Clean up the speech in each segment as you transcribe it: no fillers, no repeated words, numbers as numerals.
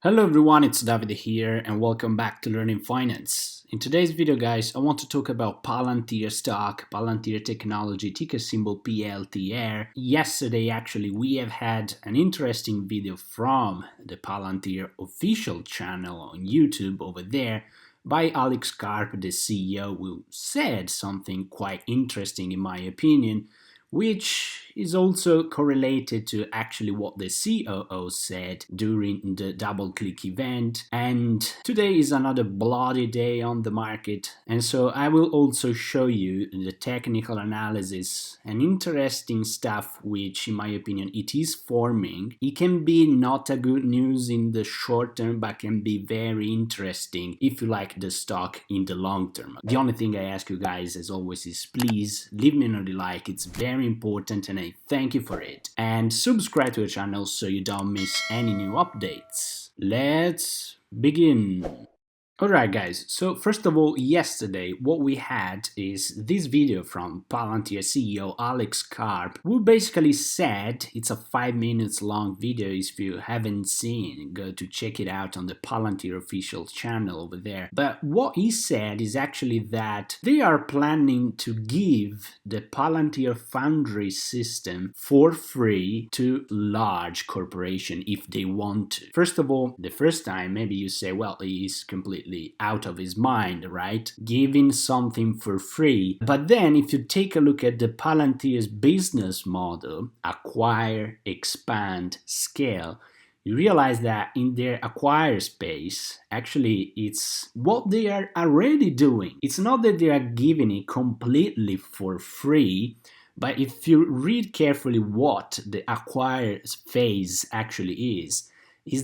Hello everyone, it's David here and welcome back to Learning Finance. In today's video guys, I want to talk about Palantir Stock, Palantir Technology, ticker symbol PLTR. Yesterday actually we have had an interesting video from the Palantir official channel on YouTube over there by Alex Karp, the CEO, who said something quite interesting in my opinion, which is also correlated to actually what the COO said during the double click event. And today is another bloody day on the market, and so I will also show you the technical analysis and interesting stuff which in my opinion it is forming. It can be not a good news in the short term, but can be very interesting if you like the stock in the long term. The only thing I ask you guys as always is please leave me another like, it's very important and I thank you for it, and subscribe to the channel so you don't miss any new updates. Let's begin. Alright guys, so first of all, yesterday what we had is this video from Palantir CEO Alex Karp, who basically said, it's a 5 minutes long video, if you haven't seen, go to check it out on the Palantir official channel over there. But what he said is actually that they are planning to give the Palantir Foundry system for free to large corporations if they want to. First of all, the first time maybe you say, well, he is completely out of his mind, right? Giving something for free. But then if you take a look at the Palantir's business model, acquire, expand, scale, you realize that in their acquire space, actually it's what they are already doing. It's not that they are giving it completely for free, but if you read carefully what the acquire phase actually is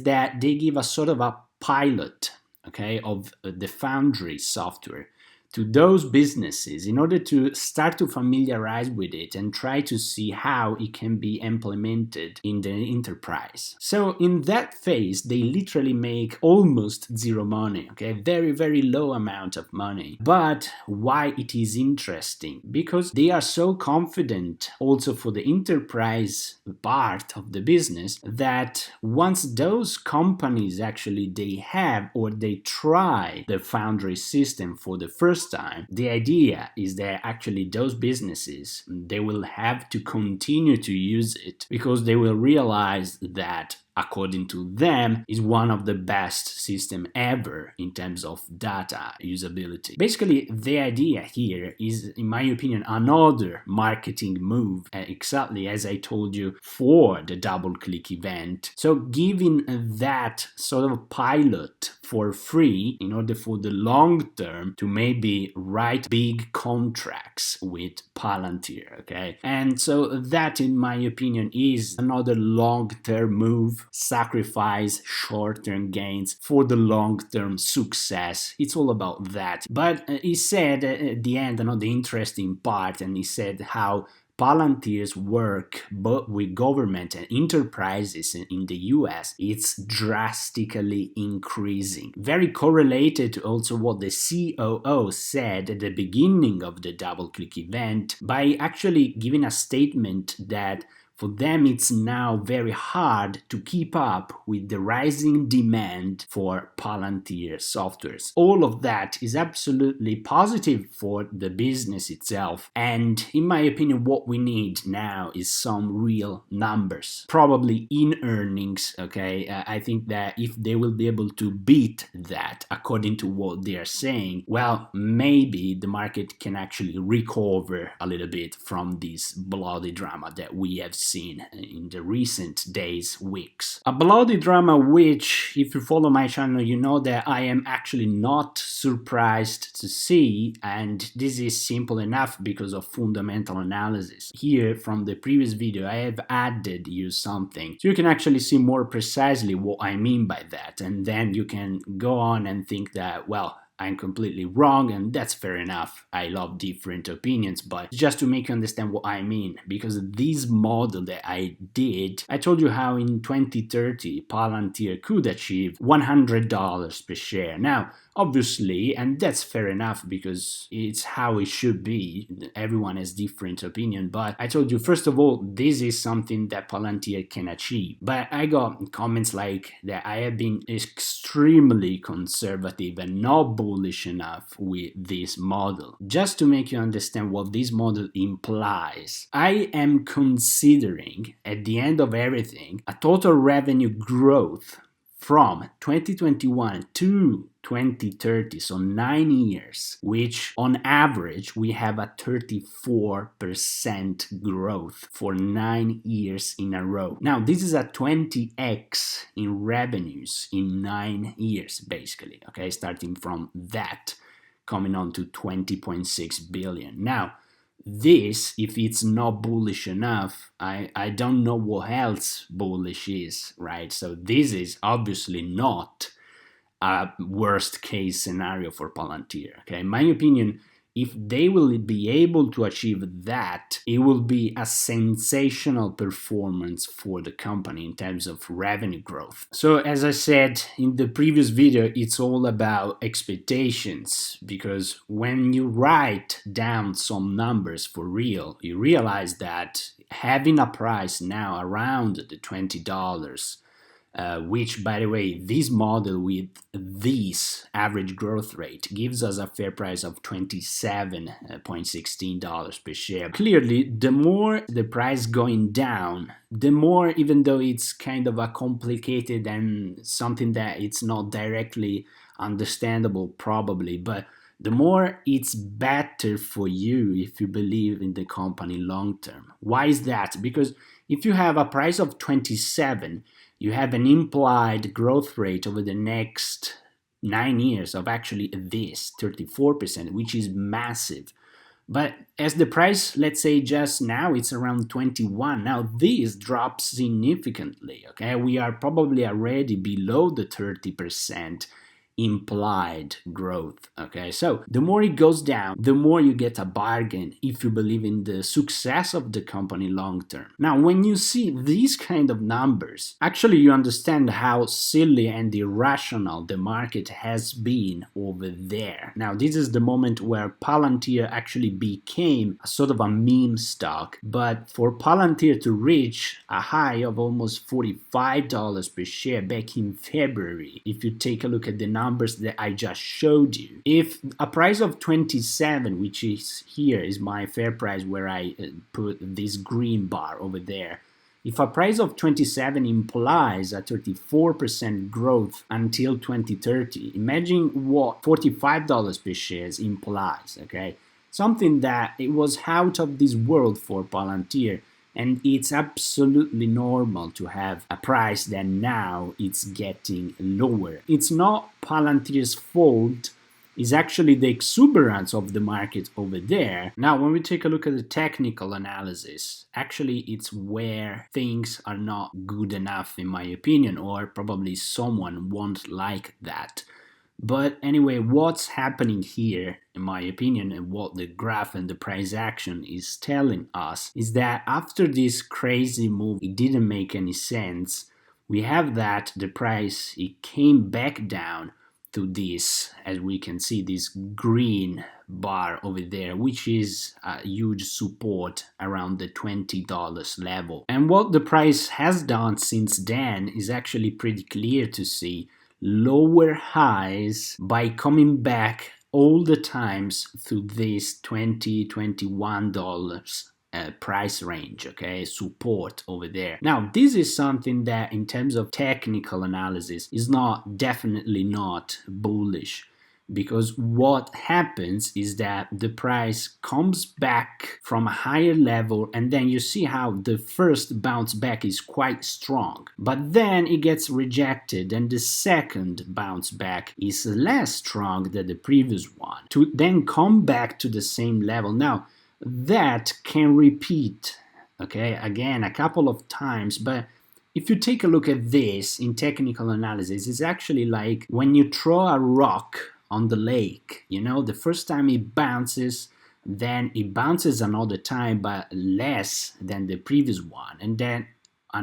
that they give a sort of a pilot, okay, of the Foundry software to those businesses in order to start to familiarize with it and try to see how it can be implemented in the enterprise. So in that phase, they literally make almost zero money, okay, very, very low amount of money. But why it is interesting? Because they are so confident also for the enterprise part of the business that once those companies actually they have or they try the Foundry system for the first time, the idea is that actually those businesses, they will have to continue to use it because they will realize that according to them, is one of the best system ever in terms of data usability. Basically, the idea here is, in my opinion, another marketing move, exactly as I told you for the double click event. So giving that sort of pilot for free in order for the long term to maybe write big contracts with Palantir, okay? And so that, in my opinion, is another long-term move, sacrifice short-term gains for the long-term success. It's all about that. But he said at the end, another interesting part, and he said how Palantir's work both with government and enterprises in the US, it's drastically increasing. Very correlated to also what the COO said at the beginning of the double click event by actually giving a statement that for them, it's now very hard to keep up with the rising demand for Palantir softwares. All of that is absolutely positive for the business itself. And in my opinion, what we need now is some real numbers, probably in earnings. Okay, I think that if they will be able to beat that according to what they are saying, well, maybe the market can actually recover a little bit from this bloody drama that we have seen in the recent days, weeks. A bloody drama which, if you follow my channel, you know that I am actually not surprised to see, and this is simple enough because of fundamental analysis. Here from the previous video I have added you something so you can actually see more precisely what I mean by that, and then you can go on and think that, well, I'm completely wrong, and that's fair enough. I love different opinions, but just to make you understand what I mean, because this model that I did, I told you how in 2030 Palantir could achieve $100 per share. Now, Obviously, and that's fair enough because it's how it should be. Everyone has different opinion, but I told you, first of all, this is something that Palantir can achieve. But I got comments like that I have been extremely conservative and not bullish enough with this model. Just to make you understand what this model implies, I am considering at the end of everything a total revenue growth from 2021 to 2030, so 9 years, which on average we have a 34% growth for 9 years in a row. Now, this is a 20x in revenues in 9 years, basically, okay, starting from that, coming on to 20.6 billion. Now, this, if it's not bullish enough, I don't know what else bullish is, right? So this is obviously not a worst case scenario for Palantir, okay? In my opinion, if they will be able to achieve that, it will be a sensational performance for the company in terms of revenue growth. So as I said in the previous video, it's all about expectations, because when you write down some numbers for real, you realize that having a price now around the $20, which, by the way, this model with this average growth rate gives us a fair price of $27.16 per share. Clearly, the more the price going down, the more, even though it's kind of a complicated and something that it's not directly understandable probably, but the more it's better for you if you believe in the company long term. Why is that? Because if you have a price of 27, you have an implied growth rate over the next 9 years of actually this 34%, which is massive. But as the price, let's say just now, it's around 21. Now this drops significantly, okay? We are probably already below the 30% implied growth, okay? So the more it goes down, the more you get a bargain if you believe in the success of the company long term. Now, when you see these kind of numbers, actually you understand how silly and irrational the market has been over there. Now, this is the moment where Palantir actually became a sort of a meme stock, but for Palantir to reach a high of almost $45 per share back in February, if you take a look at the numbers that I just showed you, if a price of 27, which is here is my fair price where I put this green bar over there, if a price of 27 implies a 34% growth until 2030, imagine what $45 per share implies, okay? Something that it was out of this world for Palantir. And it's absolutely normal to have a price that now it's getting lower. It's not Palantir's fault, it's actually the exuberance of the market over there. Now, when we take a look at the technical analysis, actually it's where things are not good enough in my opinion, or probably someone won't like that. But anyway, what's happening here, in my opinion, and what the graph and the price action is telling us, is that after this crazy move, it didn't make any sense. We have that the price, it came back down to this, as we can see, this green bar over there, which is a huge support around the $20 level. And what the price has done since then is actually pretty clear to see. Lower highs by coming back all the times to this $20-21 price range, okay, support over there. Now, this is something that in terms of technical analysis is definitely not bullish, because what happens is that the price comes back from a higher level, and then you see how the first bounce back is quite strong, but then it gets rejected, and the second bounce back is less strong than the previous one, to then come back to the same level. Now, that can repeat, okay, again a couple of times, but if you take a look at this in technical analysis, it's actually like when you throw a rock on the lake, you know, the first time it bounces, then it bounces another time, but less than the previous one, and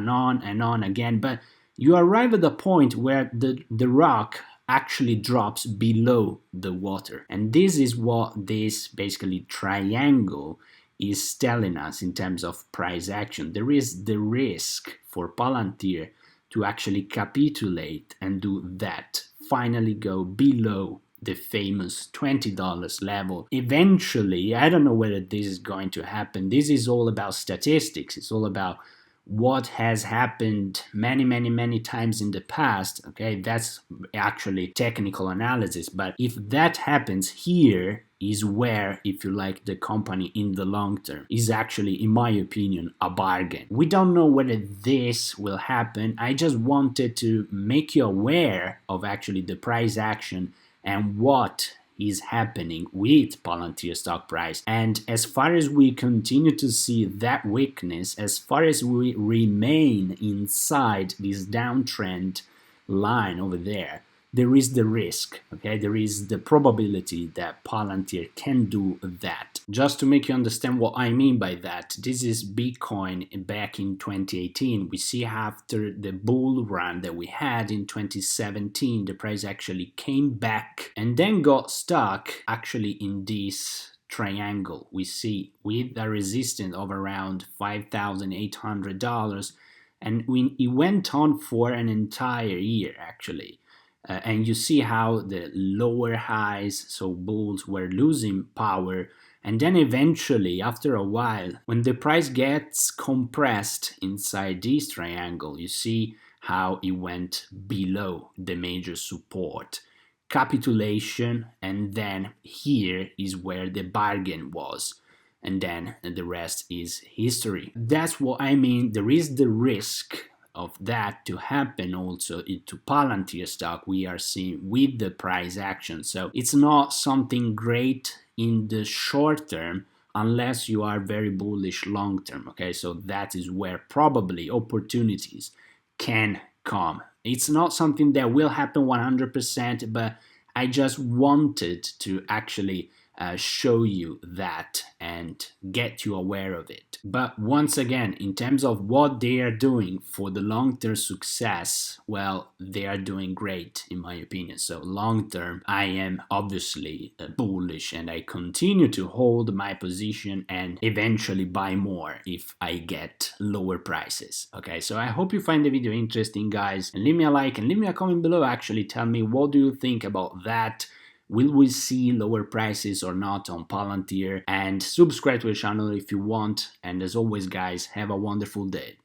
on again. But you arrive at the point where the rock actually drops below the water. And this is what this basically triangle is telling us in terms of price action. There is the risk for Palantir to actually capitulate and do that, finally go below the famous $20 level. Eventually, I don't know whether this is going to happen. This is all about statistics. It's all about what has happened many times in the past. Okay, that's actually technical analysis. But if that happens, here is where, if you like, the company in the long term is actually, in my opinion, a bargain. We don't know whether this will happen. I just wanted to make you aware of actually the price action and what is happening with Palantir stock price. And as far as we continue to see that weakness, as far as we remain inside this downtrend line over there, there is the risk, okay? There is the probability that Palantir can do that. Just to make you understand what I mean by that, this is Bitcoin back in 2018. We see after the bull run that we had in 2017, the price actually came back and then got stuck actually in this triangle we see with a resistance of around $5,800, and it went on for an entire year actually. And you see how the lower highs, so bulls, were losing power. And then eventually, after a while, when the price gets compressed inside this triangle, you see how it went below the major support. Capitulation, and then here is where the bargain was. And then the rest is history. That's what I mean. There is the risk of that to happen also into Palantir stock we are seeing with the price action. So it's not something great in the short term unless you are very bullish long term. Okay, so that is where probably opportunities can come. It's not something that will happen 100%, but I just wanted to actually show you that and get you aware of it. But once again, in terms of what they are doing for the long-term success, well, they are doing great in my opinion. So long-term, I am obviously bullish and I continue to hold my position and eventually buy more if I get lower prices. Okay, so I hope you find the video interesting, guys, and leave me a like and leave me a comment below. Actually, tell me what do you think about that. Will we see lower prices or not on Palantir? And subscribe to the channel if you want. And as always, guys, have a wonderful day.